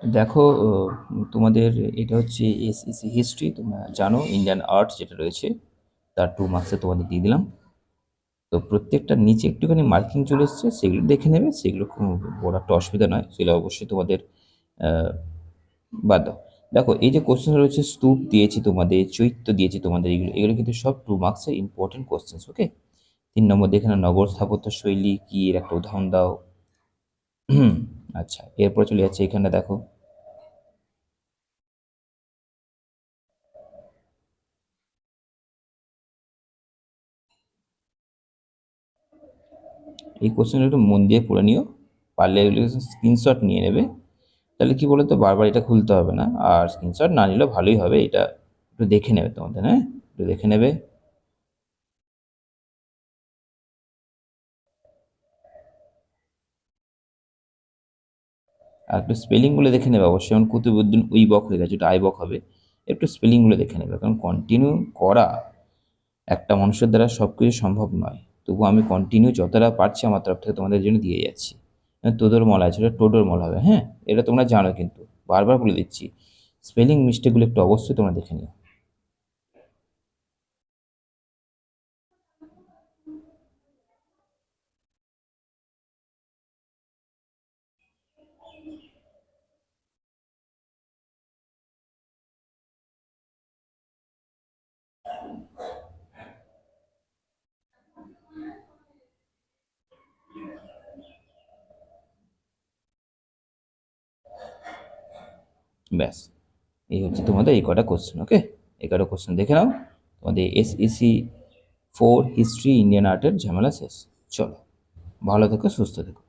দেখো, তোমাদের এটা হচ্ছে এসইসি হিস্ট্রি, তোমরা জানো ইন্ডিয়ান আর্ট যেটা রয়েছে তার 2 মার্কসে তোমাদের দিয়ে দিলাম। তো প্রত্যেকটা নিচে একটুখানি মার্কিং চলে এসছে, সেগুলো দেখে নেবে, সেগুলো কোনো বড় একটা অসুবিধা নয়, সেগুলো অবশ্যই তোমাদের আহ, বাদ দাও। দেখো, এই যে কোশ্চেন রয়েছে, স্তূপ দিয়েছি তোমাদের, চৈত্য দিয়েছি তোমাদের, এগুলো এগুলো কিন্তু সব 2 মার্কসের ইম্পর্টেন্ট কোশ্চেন্স। ওকে, 3 নম্বর দেখে না, নগর স্থাপত্য শৈলী কি, এর একটা উদাহরণ দাও। আচ্ছা, এরপর চলে যাচ্ছে এখানে, দেখো এই কোশ্চেনটা একটু মন দিয়ে পড়ে নিও, পারলে এগুলো স্ক্রিনশট নিয়ে নেবে, তাহলে কি বলো তো, বারবার এটা খুলতে হবে না। আর স্ক্রিনশট না নিলেও ভালোই হবে, এটা একটু দেখে নেবে তোমাদের, হ্যাঁ, একটু দেখে নেবে। আর একটু স্পেলিংগুলো দেখে নেবে অবশ্যই, যেমন কুতুবুদ্দিন উইবক হয়ে গেছে, ওটা আইবক হবে। একটু স্পেলিংগুলো দেখে নেবে, কারণ কন্টিনিউ করা একটা মানুষের দ্বারা সব কিছু সম্ভব নয়। তবু আমি কন্টিনিউ যতটা পারছি আমার তরফ থেকে তোমাদের জন্য দিয়ে যাচ্ছি। তোদর মল আছে, ওটা টোডোর মল হবে, হ্যাঁ, এটা তোমরা জানো, কিন্তু বারবার বলে দিচ্ছি, স্পেলিং মিস্টেকগুলো একটু অবশ্যই তোমরা দেখে নিও। ব্যাস, এই হচ্ছে তোমাদের এই কটা কোশ্চেন। ওকে, এই কটা কোশ্চেন দেখে নাও, তোমাদের SEC 4 হিস্ট্রি ইন্ডিয়ান আর্টের ঝামেলা শেষ। চলো, ভালো থেকো, সুস্থ থেকো।